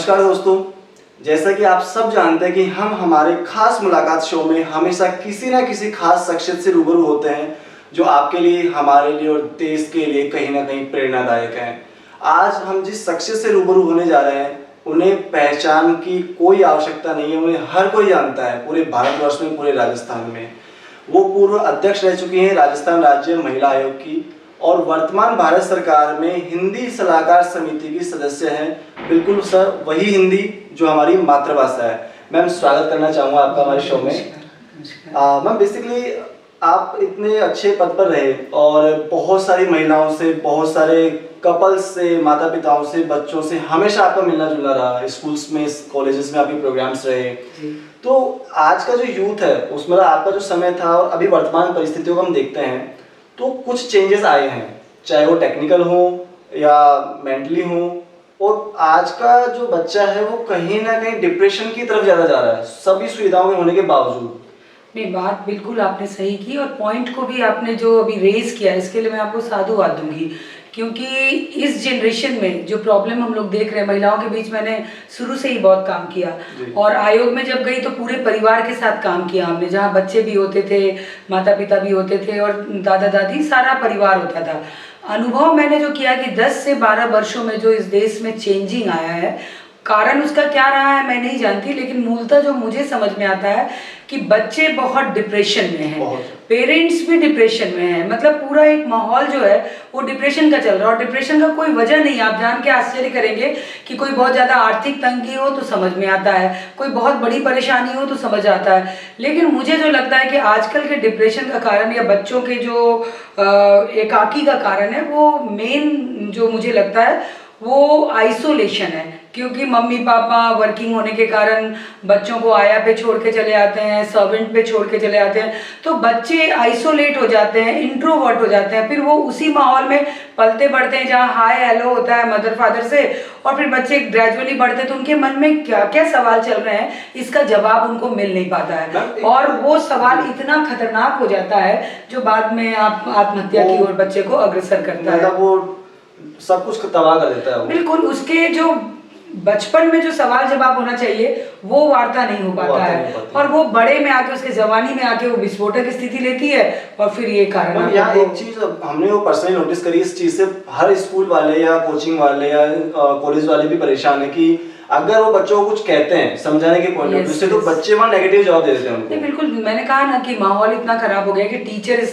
नमस्कार दोस्तों, जैसा कि आप सब जानते हैं कि हम हमारे खास मुलाकात शो में हमेशा किसी ना किसी खास शख्सियत से रूबरू होते हैं जो आपके लिए, हमारे लिए और देश के लिए कहीं ना कहीं प्रेरणादायक हैं। आज हम जिस शख्सियत से रूबरू होने जा रहे हैं उन्हें पहचान की कोई आवश्यकता नहीं है, उन्हें हर कोई जानता है पूरे भारतवर्ष में, पूरे राजस्थान में। वो पूर्व अध्यक्ष रह चुकी हैं राजस्थान राज्य महिला आयोग की और वर्तमान भारत सरकार में हिंदी सलाहकार समिति की सदस्य हैं। बिल्कुल सर, वही हिंदी जो हमारी मातृभाषा है। मैम, स्वागत करना चाहूँगा आपका हमारे शो में। मैम, बेसिकली आप इतने अच्छे पद पर रहे और बहुत सारी महिलाओं से, बहुत सारे कपल्स से, माता पिताओं से, बच्चों से हमेशा आपका मिलना जुलना रहा। स्कूल्स में, कॉलेजेस में आपके प्रोग्राम्स रहे। तो आज का जो यूथ है उसमें आपका जो समय था और अभी वर्तमान परिस्थितियों को हम देखते हैं तो कुछ चेंजेस आए हैं, चाहे वो टेक्निकल हो या मेंटली हो। और आज का जो बच्चा है वो कहीं ना कहीं डिप्रेशन की तरफ ज़्यादा जा रहा है, सभी सुविधाओं के होने के बावजूद। नहीं, बात बिल्कुल आपने सही की और पॉइंट को भी आपने जो अभी रेज किया इसके लिए मैं आपको साधुवाद दूंगी, क्योंकि इस जनरेशन में जो प्रॉब्लम हम लोग देख रहे हैं महिलाओं के बीच, मैंने शुरू से ही बहुत काम किया और आयोग में जब गई तो पूरे परिवार के साथ काम किया हमने, जहाँ बच्चे भी होते थे, माता पिता भी होते थे और दादा दादी, सारा परिवार होता था। अनुभव मैंने जो किया कि 10 से 12 वर्षों में जो इस देश में चेंजिंग आया है, कारण उसका क्या रहा है मैं नहीं जानती, लेकिन मूलतः जो मुझे समझ में आता है कि बच्चे बहुत डिप्रेशन में हैं, पेरेंट्स भी डिप्रेशन में हैं। मतलब पूरा एक माहौल जो है वो डिप्रेशन का चल रहा है और डिप्रेशन का कोई वजह नहीं। आप जान के आश्चर्य करेंगे कि कोई बहुत ज़्यादा आर्थिक तंगी हो तो समझ में आता है, कोई बहुत बड़ी परेशानी हो तो समझ आता है, लेकिन मुझे जो लगता है कि आजकल के डिप्रेशन का कारण या बच्चों के जो एकाकी का कारण है, वो मेन जो मुझे लगता है वो आइसोलेशन है। क्योंकि मम्मी पापा वर्किंग होने के कारण बच्चों को आया पे छोड़ के चले आते हैं, सर्वेंट पे छोड़ के चले आते हैं, तो बच्चे आइसोलेट हो जाते हैं, इंट्रोवर्ट हो जाते हैं। फिर वो उसी माहौल में पलते बढ़ते हैं जहाँ हाय हेलो होता है मदर फादर से, और फिर बच्चे ग्रेजुअली बढ़ते हैं तो उनके मन में क्या क्या सवाल चल रहे हैं इसका जवाब उनको मिल नहीं पाता है और वो सवाल इतना खतरनाक हो जाता है जो बाद में आप आत्महत्या की ओर बच्चे को अग्रसर करता है। वो सब कुछ तबाह कर देता है। बिल्कुल, उसके जो बचपन में जो सवाल जवाब होना चाहिए वो वार्ता नहीं हो पाता है और वो बड़े में आके, उसके जवानी में आके वो विस्फोटक स्थिति लेती है और फिर ये कारण। यहाँ एक चीज हमने वो पर्सनली नोटिस करी, इस चीज से हर स्कूल वाले या कोचिंग वाले या कॉलेज वाले भी परेशान है कि अगर वो बच्चों को कुछ कहते हैं समझाने के पॉइंट ऑफ व्यू से तो बच्चे वहाँ नेगेटिव जवाब दे देते हैं उनको। बिल्कुल, मैंने कहा ना कि माहौल इतना खराब हो गया कि टीचर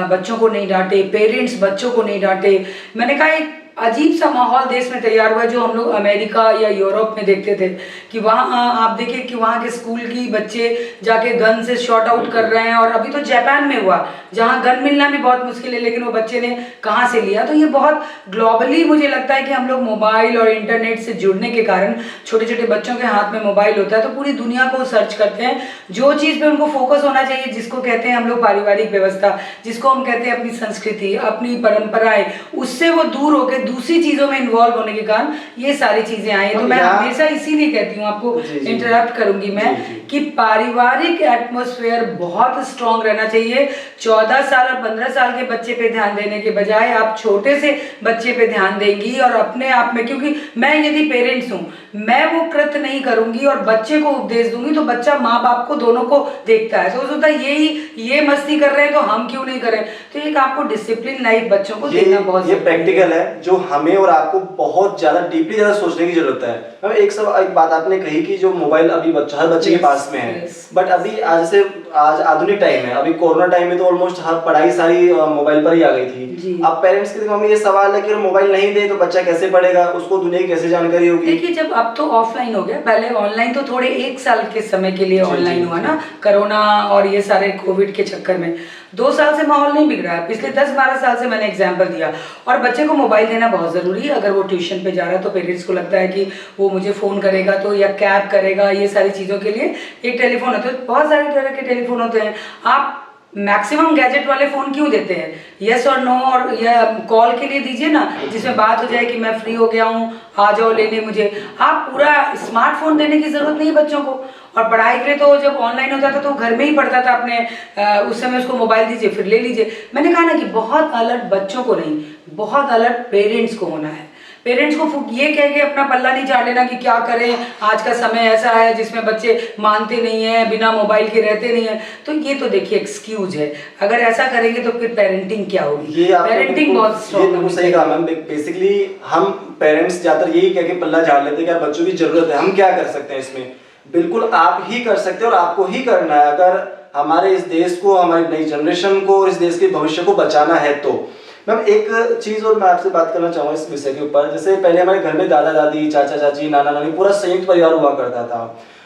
बच्चों को नहीं डांटे, पेरेंट्स बच्चों को नहीं डांटे। मैंने कहा एक अजीब सा माहौल देश में तैयार हुआ है जो हम लोग अमेरिका या यूरोप में देखते थे कि वहाँ आप देखिए कि वहाँ के स्कूल की बच्चे जाके गन से शॉट आउट कर रहे हैं, और अभी तो जापान में हुआ जहाँ गन मिलना भी बहुत मुश्किल है, लेकिन वो बच्चे ने कहाँ से लिया। तो ये बहुत ग्लोबली मुझे लगता है कि हम लोग मोबाइल और इंटरनेट से जुड़ने के कारण, छोटे छोटे बच्चों के हाथ में मोबाइल होता है तो पूरी दुनिया को सर्च करते हैं, जो चीज़ पे उनको फोकस होना चाहिए, जिसको कहते हैं हम लोग पारिवारिक व्यवस्था, जिसको हम कहते हैं अपनी संस्कृति, अपनी परंपराएं, उससे वो दूर होकर दूसरी चीजों में इन्वॉल्व होने के कारण ये सारी चीजें आई। तो मैं हमेशा इसीलिए कहती हूँ, आपको इंटरप्ट करूंगी मैं, कि पारिवारिक एटमॉस्फेयर बहुत स्ट्रांग रहना चाहिए। 14 साल और 15 साल के बच्चे पे ध्यान देने के बजाय आप छोटे से बच्चे पे ध्यान देंगी और अपने आप में, क्योंकि मैं यदि पेरेंट्स हूँ, मैं वो कृत्य नहीं करूंगी और बच्चे को उपदेश दूंगी तो बच्चा माँ बाप को दोनों को देखता है, तो सोचता है यही ये मस्ती कर रहे हैं तो हम क्यों नहीं करें। तो एक आपको डिसिप्लिन लाइफ बच्चों को देना बहुत, ये प्रैक्टिकल है जो हमें और आपको बहुत ज्यादा डीपली ज्यादा सोचने की जरूरत है। एक बात आपने कही कि जो मोबाइल अभी हर बच्चे के पास में है, बट अभी आज आधुनिक टाइम है, अभी कोरोना टाइम में तो ऑलमोस्ट हर पढ़ाई सारी मोबाइल पर ही आ गई थी। अब पेरेंट्स के दिमाग में ये सवाल है कि अगर मोबाइल नहीं दे तो बच्चा कैसे पढ़ेगा, उसको दुनिया की कैसे जानकारी होगी। देखिए, जब अब तो ऑफलाइन हो गया, पहले ऑनलाइन तो थोड़े 1 साल के समय के लिए ऑनलाइन हुआ ना, कोरोना और ये सारे कोविड के चक्कर में। 2 साल से माहौल नहीं बिगड़ा है, पिछले 10-12 साल से मैंने एग्जाम्पल दिया। और बच्चे को मोबाइल देना बहुत ज़रूरी है। अगर वो ट्यूशन पे जा रहा है तो पेरेंट्स को लगता है कि वो मुझे फ़ोन करेगा तो, या कैब करेगा, ये सारी चीज़ों के लिए एक टेलीफोन होता है, बहुत सारे तरह के टेलीफोन होते हैं। आप मैक्सिमम गैजेट वाले फ़ोन क्यों देते हैं? यस और नो, और या कॉल के लिए दीजिए ना, जिसमें बात हो जाए कि मैं फ्री हो गया हूँ, आ जाओ लेने मुझे। आप पूरा स्मार्टफोन देने की ज़रूरत नहीं है बच्चों को। और पढ़ाई के लिए तो जब ऑनलाइन होता था तो घर में ही पढ़ता था अपने, उस समय उसको मोबाइल दीजिए फिर ले लीजिए। मैंने कहा ना कि बहुत अलर्ट बच्चों को नहीं, बहुत अलर्ट पेरेंट्स को होना है। पेरेंट्स को ये कह के अपना पल्ला नहीं झाड़ लेना कि क्या करें, आज का समय ऐसा है जिसमें बच्चे मानते नहीं हैं, बिना मोबाइल के रहते नहीं हैं। तो ये तो देखिए एक्सक्यूज है। अगर ऐसा करेंगे तो फिर पेरेंटिंग क्या होगी? ये आपने पेरेंटिंग बहुत स्ट्रॉन्ग बिल्कुल होनी सही चाहिए। कहा मैम। बेसिकली हम पेरेंट्स ज्यादातर यही कह के पल्ला झाड़ लेते हैं कि यार बच्चों की जरूरत है, हम क्या कर सकते हैं इसमें। बिल्कुल आप ही कर सकते हैं और आपको ही करना है अगर हमारे इस देश को, हमारी नई जनरेशन को और इस देश के भविष्य को बचाना है तो। मैम एक चीज और मैं आपसे बात करना चाहूँगा इस विषय के ऊपर। जैसे पहले हमारे घर में दादा दादी, चाचा चाची, नाना नानी, पूरा संयुक्त परिवार हुआ करता था।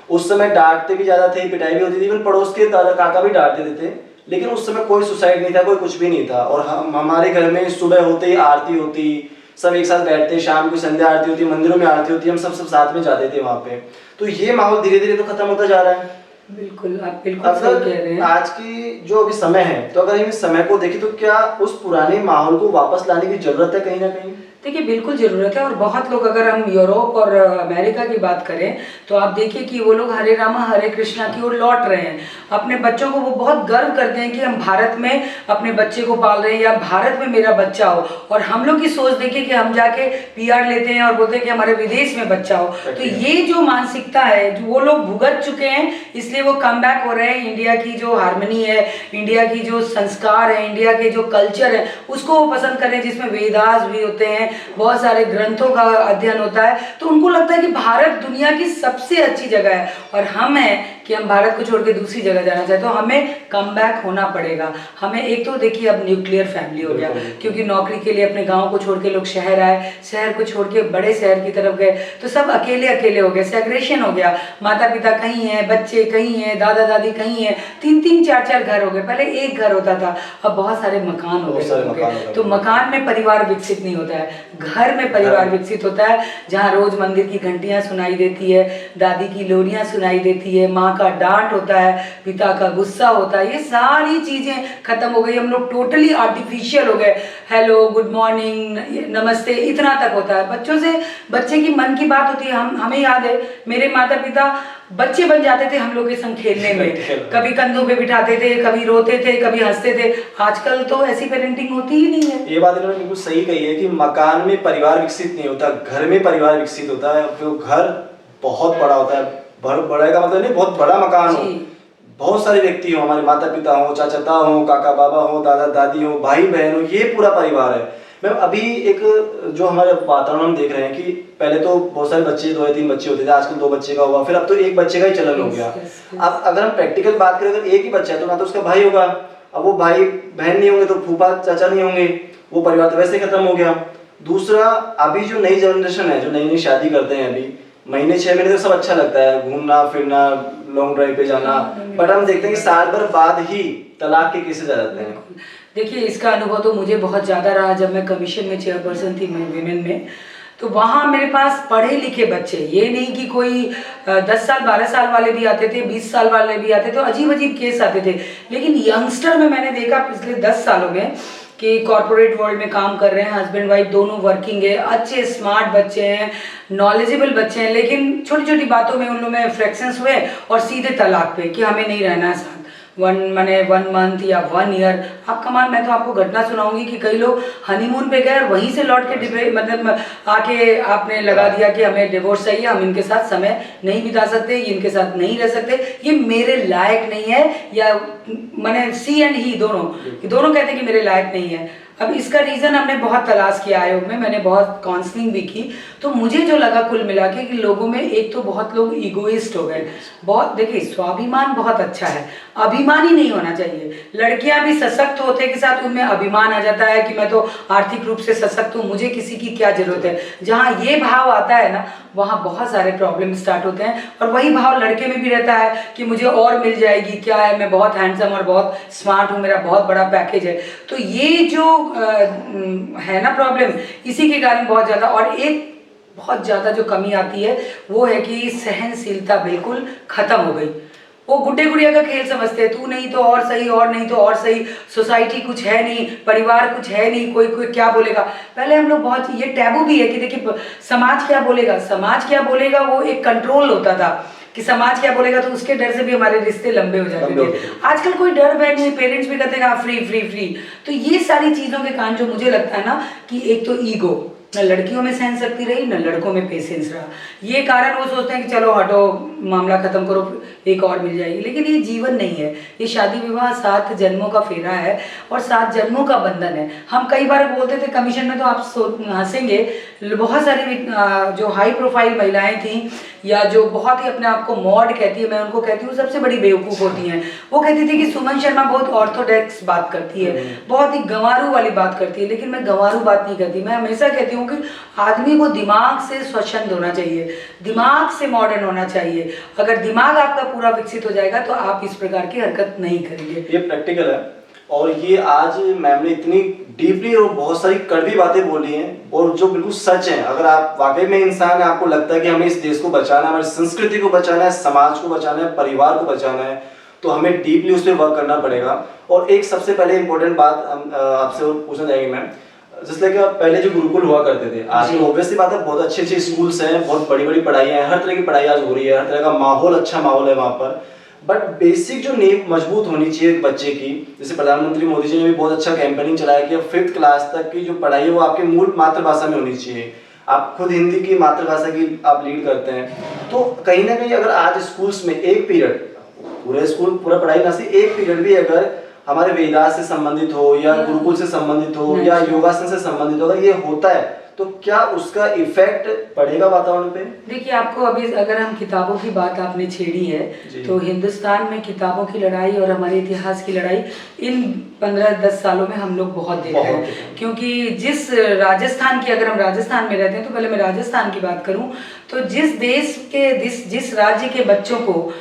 उस समय डांटते भी ज्यादा थे, पिटाई भी होती थी, इवन पड़ोस के दादा काका भी डांट देते थे। लेकिन उस समय कोई सुसाइड नहीं था, कोई कुछ भी नहीं था। और हमारे घर में सुबह होते ही आरती होती, सब एक साथ बैठते, शाम को संध्या आरती होती, मंदिरों में आरती होती, हम सब साथ में जाते थे वहाँ पे। तो ये माहौल धीरे धीरे तो खत्म होता जा रहा है। बिल्कुल, आप बिल्कुल सही कह रहे हैं। आज की जो अभी समय है, तो अगर हम इस समय को देखें तो क्या उस पुराने माहौल को वापस लाने की जरूरत है कहीं ना कहीं? देखिए बिल्कुल ज़रूरत है। और बहुत लोग, अगर हम यूरोप और अमेरिका की बात करें तो आप देखिए कि वो लोग हरे रामा हरे कृष्णा की ओर लौट रहे हैं। अपने बच्चों को वो बहुत गर्व करते हैं कि हम भारत में अपने बच्चे को पाल रहे हैं या भारत में मेरा बच्चा हो। और हम लोग की सोच देखिए कि हम जाके पीआर लेते हैं और बोलते हैं कि हमारे विदेश में बच्चा हो। तो ये जो मानसिकता है, जो वो लोग भुगत चुके हैं, इसलिए वो कम बैक हो रहे हैं। इंडिया की जो हारमोनी है, इंडिया की जो संस्कार है, इंडिया के जो कल्चर है, उसको वो पसंद कर रहे हैं, जिसमें वेदास भी होते हैं, बहुत सारे ग्रंथों का अध्ययन होता है। तो उनको लगता है कि भारत दुनिया की सबसे अच्छी जगह है और हम हैं कि हम भारत को छोड़ के दूसरी जगह जाना चाहते। तो हमें कम बैक होना पड़ेगा। हमें एक तो देखिए अब न्यूक्लियर फैमिली हो गया, क्योंकि नौकरी के लिए अपने गांव को छोड़ के लोग शहर आए, शहर को छोड़ के बड़े शहर की तरफ गए, तो सब अकेले अकेले हो गए, सेग्रेशन हो गया। माता पिता कहीं हैं, बच्चे कहीं हैं, दादा दादी कहीं हैं, 3-3 4-4 घर हो गए। पहले एक घर होता था, अब बहुत सारे मकान हो गए। तो मकान में परिवार विकसित नहीं होता है, घर में परिवार विकसित होता है, जहाँ रोज मंदिर की घंटियां सुनाई देती है, दादी की लोरियां सुनाई देती है, माँ का डांट होता है, पिता का गुस्सा होता है। ये सारी चीजें खत्म हो गई। हम लोग टोटली आर्टिफिशियल हो गए। हेलो, गुड मॉर्निंग, नमस्ते, इतना तक होता है। बच्चों से बच्चे की मन की बात होती है। हमें याद है, मेरे माता पिता बच्चे बन जाते थे हम लोग के संग खेलने में, कभी कंधों पे बिठाते थे, कभी रोते थे, कभी हंसते थे। आजकल तो ऐसी पेरेंटिंग होती ही नहीं है। ये बात इन्होंने बिल्कुल सही कही है कि मकान में परिवार विकसित नहीं होता, घर में परिवार विकसित होता है। जो घर बहुत बड़ा होता है, बड़ा का मतलब नहीं बहुत बड़ा मकान हो, बहुत सारे व्यक्ति हो, हमारे माता पिता हो, चाचा हो, काका बाबा हो, दादा दादी हो, भाई बहन हो, ये पूरा परिवार है। मैम अभी एक जो हमारे वातावरण हम देख रहे हैं कि पहले तो बहुत सारे बच्चे, 2 या 3 बच्चे होते थे, आजकल 2 बच्चे का हुआ, फिर अब तो 1 बच्चे का ही चलन हो गया। अब अगर हम प्रैक्टिकल बात करें, अगर एक ही बच्चा है तो ना तो उसका भाई होगा, अब वो भाई बहन नहीं होंगे तो फूफा चाचा नहीं होंगे, वो परिवार तो वैसे खत्म हो गया। दूसरा, अभी जो नई जनरेशन है, जो नई नई शादी करते हैं, अभी महीने 6 महीने तो सब अच्छा लगता है, घूमना फिरना, लॉन्ग ड्राइव पे जाना, बट हम देखते हैं कि साल भर बाद ही तलाक के केसेस आ जाते हैं। देखिए इसका अनुभव तो मुझे बहुत ज़्यादा रहा। जब मैं कमीशन में चेयरपर्सन थी विमेन में, तो वहाँ मेरे पास पढ़े लिखे बच्चे, ये नहीं कि कोई 10 साल 12 साल वाले भी आते थे, 20 साल वाले भी आते थे, तो अजीब अजीब केस आते थे। लेकिन यंगस्टर में मैंने देखा पिछले 10 सालों में कि कॉर्पोरेट वर्ल्ड में काम कर रहे हैं, हस्बैंड वाइफ दोनों वर्किंग है, अच्छे स्मार्ट बच्चे हैं, नॉलेजेबल बच्चे हैं, लेकिन छोटी छोटी बातों में उन लोगों में फ्रैक्शंस हुए और सीधे तलाक पे कि हमें नहीं रहना है साथ। 1 मंथ या 1 ईयर। आप कमाल, मैं तो आपको घटना सुनाऊंगी कि कई लोग हनीमून पे गए और वहीं से लौट के मतलब आके आपने लगा दिया कि हमें डिवोर्स चाहिए, हम इनके साथ समय नहीं बिता सकते, इनके साथ नहीं रह सकते, ये मेरे लायक नहीं है। या मैंने सी एंड ही दोनों कहते हैं कि मेरे लायक नहीं है। अब इसका रीज़न हमने बहुत तलाश किया आयोग में, मैंने बहुत काउंसलिंग भी की, तो मुझे जो लगा कुल मिला के कि लोगों में एक तो बहुत लोग ईगोइस्ट हो गए। बहुत, देखिए स्वाभिमान बहुत अच्छा है, अभिमान ही नहीं होना चाहिए। लड़कियां भी सशक्त होते के साथ उनमें अभिमान आ जाता है कि मैं तो आर्थिक रूप से सशक्त हूँ, मुझे किसी की क्या जरूरत है। जहाँ ये भाव आता है ना, वहाँ बहुत सारे प्रॉब्लम स्टार्ट होते हैं। और वही भाव लड़के में भी रहता है कि मुझे और मिल जाएगी, क्या है, मैं बहुत हैंडसम और बहुत स्मार्ट हूँ, मेरा बहुत बड़ा पैकेज है। तो ये जो है ना प्रॉब्लम, इसी के कारण बहुत ज़्यादा। और एक बहुत ज़्यादा जो कमी आती है वो है कि सहनशीलता बिल्कुल ख़त्म हो गई। वो गुड्डे गुड़िया का खेल समझते हैं, तू नहीं तो और सही, और नहीं तो और सही, सोसाइटी कुछ है नहीं, परिवार कुछ है नहीं, कोई क्या बोलेगा। पहले हम लोग बहुत, ये टैबू भी है कि देखिए समाज क्या बोलेगा, समाज क्या बोलेगा, वो एक कंट्रोल होता था कि समाज क्या बोलेगा, तो उसके डर से भी हमारे रिश्ते लंबे हो जाते थे। आजकल कोई डर भय नहीं, पेरेंट्स भी कहते हैं फ्री फ्री फ्री। तो ये सारी चीज़ों के कारण जो मुझे लगता है ना कि एक तो ईगो, न लड़कियों में सहन शक्ति रही, न लड़कों में पेशेंस रहा। ये कारण वो सोचते हैं कि चलो हटो, मामला ख़त्म करो, एक और मिल जाएगी। लेकिन ये जीवन नहीं है, ये शादी विवाह 7 जन्मों का फेरा है और 7 जन्मों का बंधन है। हम कई बार बोलते थे कमीशन में, तो आप हंसेंगे, बहुत सारी जो हाई प्रोफाइल महिलाएं थीं या जो बहुत ही अपने आप को मॉड कहती है, मैं उनको कहती हूँ सबसे बड़ी बेवकूफ़ होती हैं। वो कहती थी कि सुमन शर्मा बहुत ऑर्थोडॉक्स बात करती है, बहुत ही गंवारू वाली बात करती है। लेकिन मैं गंवारू बात नहीं करती, मैं हमेशा कहती हूँ कि आदमी को दिमाग से स्वच्छंद होना चाहिए, दिमाग से मॉडर्न होना चाहिए। अगर दिमाग आपका पूरा विकसित हो जाएगा तो आप इस प्रकार की हरकत नहीं करेंगे। ये प्रैक्टिकल है और ये आज मैम ने इतनी डीपली और बहुत सारी कड़वी बातें बोली हैं और जो बिल्कुल सच हैं। अगर आप वाकई में इंसान है, आपको लगता है कि हमें इस देश को बचाना है, हमारी संस्कृति को बचाना है, समाज को बचाना है, परिवार को बचाना है, तो हमें डीपली उस पर वर्क करना पड़ेगा। और एक सबसे पहले इंपॉर्टेंट बात आपसे पूछना चाहेंगे मैम, जिससे कि पहले जो गुरुकुल हुआ करते थे, आज ऑब्वियसली बात है बहुत अच्छे अच्छे स्कूल्स हैं, बहुत बड़ी बड़ी पढ़ाइयाँ हैं, हर तरह की पढ़ाई आज हो रही है, हर तरह का माहौल, अच्छा माहौल है वहाँ पर। बट बेसिक जो नींव मजबूत होनी चाहिए एक बच्चे की, जैसे प्रधानमंत्री मोदी जी ने भी बहुत अच्छा कैंपेनिंग चलाया कि 5th क्लास तक की जो पढ़ाई है वो आपके मूल मातृभाषा में होनी चाहिए। आप खुद हिंदी की मातृभाषा की आप लीड करते हैं, तो कहीं ना कहीं अगर आज स्कूल्स में एक पीरियड, पूरे स्कूल पूरा पढ़ाई ना से एक पीरियड भी अगर हमारे वेदास से संबंधित हो या गुरुकुल से संबंधित हो या योगासन से संबंधित हो, अगर ये होता है तो क्या उसका इफेक्ट पड़ेगा वातावरण पे? देखिए, आपको अभी अगर हम किताबों की बात आपने छेड़ी है, तो हिंदुस्तान में किताबों की लड़ाई और हमारे इतिहास की लड़ाई इन 15-10 सालों में हम लोग बहुत देख रहे हैं। क्योंकि जिस राजस्थान की, अगर हम राजस्थान में रहते हैं तो पहले मैं राजस्थान की बात करूं, तो जिस देश के जिस राज्य के बच्चों को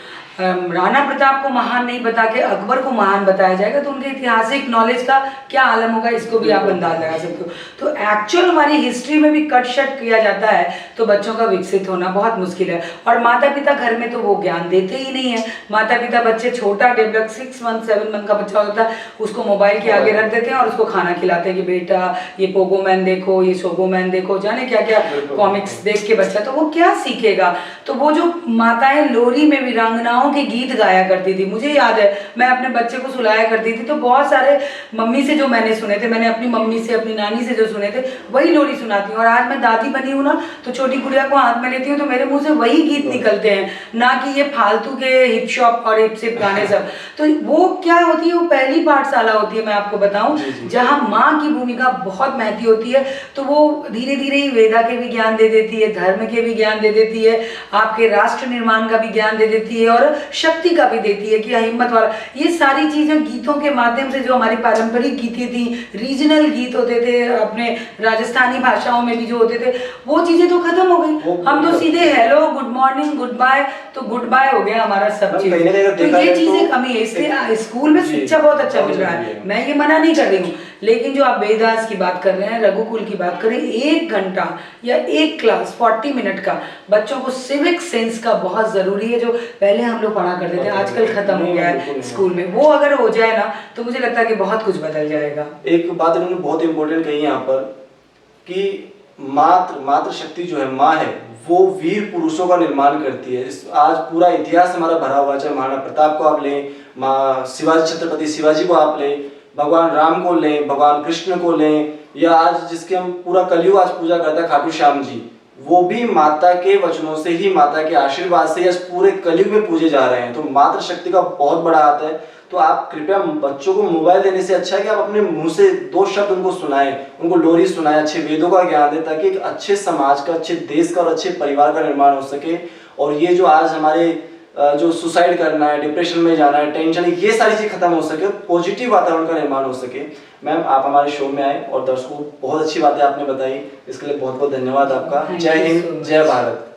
राणा प्रताप को महान नहीं बता के अकबर को महान बताया जाएगा तो उनके ऐतिहासिक नॉलेज का क्या आलम होगा, इसको भी आप अंदाज लगा सकते हो। तो एक्चुअल हमारी हिस्ट्री में भी कट शट किया जाता है तो बच्चों का विकसित होना बहुत मुश्किल है। और माता पिता घर में तो वो ज्ञान देते ही नहीं है। माता पिता बच्चे छोटा डेवलप 6 मंथ 7 मंथ का बच्चा होता है, उसको मोबाइल के आगे रख देते हैं और उसको खाना खिलाते हैं कि बेटा ये पोगो मैन देखो, ये शोगो मैन देखो, जाने क्या क्या कॉमिक्स देख के बच्चा, तो वो क्या सीखेगा। तो वो जो माताएं लोरी में वीरांगनाओं के गीत गाया करती थी, मुझे याद है मैं अपने बच्चे को सुलाया करती थी तो बहुत सारे मम्मी से जो मैंने सुने थे, मैंने अपनी मम्मी से अपनी नानी से जो सुने थे वही लोरी सुनाती हूँ। और आज मैं दादी बनी हूँ ना, तो छोटी गुड़िया को हाथ में लेती हूँ तो मेरे मुंह से वही गीत निकलते हैं, ना कि ये फालतू के हिप शॉप और हिप सिप गाने सब। तो वो क्या होती है, वो पहली पाठशाला होती है, मैं आपको बताऊं, जहाँ माँ की भूमिका बहुत महती होती है। तो वो धीरे धीरे ही वेदा के भी ज्ञान दे देती है, धर्म के भी ज्ञान दे देती है, आपके राष्ट्र निर्माण का भी ज्ञान दे देती है और शक्ति का भी देती है कि हिम्मत वाला। ये सारी चीजें गीतों के माध्यम से, जो हमारी पारंपरिक गीतें थी, रीजनल गीत होते थे, अपने राजस्थानी भाषाओं में भी जो होते थे, वो चीजें तो खत्म हो गई। हम तो सीधे hello, good morning, good bye, तो गुड बाय हो गया हमारा सब चीज। तो ये चीजें कमी है, इसलिए स्कूल में शिक्षा बहुत अच्छा मिल रहा है, मैं ये मना नहीं कर रही हूँ। लेकिन जो आप वेदास की बात कर रहे हैं, रघुकुल की बात करें, 1 घंटा या 1 क्लास 40 मिनट का बच्चों को सिविक सेंस का बहुत जरूरी है, जो पहले हम लोग पढ़ा करते थे, आजकल खत्म हो गया है स्कूल में। वो अगर हो जाए ना तो मुझे लगता है कि बहुत कुछ बदल जाएगा। एक बात इन्होंने बहुत इंपॉर्टेंट कही यहाँ पर कि मातृ शक्ति जो है, माँ है, वो वीर पुरुषों का निर्माण करती है। आज पूरा इतिहास हमारा भरा हुआ है, चाहे महाराणा प्रताप को आप लें, माँ शिवाजी, छत्रपति शिवाजी को आप लें, भगवान राम को लें, भगवान कृष्ण को लें, या आज जिसके हम पूरा कलयुग आज पूजा करता है खाटू श्याम जी, वो भी माता के वचनों से ही, माता के आशीर्वाद से इस पूरे कलयुग में पूजे जा रहे हैं। तो मातृ शक्ति का बहुत बड़ा हाथ है। तो आप कृपया बच्चों को मोबाइल देने से अच्छा है कि आप अपने मुंह से 2 शब्द उनको सुनाएं, उनको लोरी सुनाएं, अच्छे वेदों का ज्ञान दें, ताकि एक अच्छे समाज का, अच्छे देश का और अच्छे परिवार का निर्माण हो सके। और ये जो आज हमारे जो सुसाइड करना है, डिप्रेशन में जाना है, टेंशन, ये सारी चीज़ खत्म हो सके, पॉजिटिव वातावरण का निर्माण हो सके। मैम, आप हमारे शो में आए और दर्शकों को बहुत अच्छी बातें आपने बताई, इसके लिए बहुत बहुत धन्यवाद आपका। जय हिंद, जय भारत।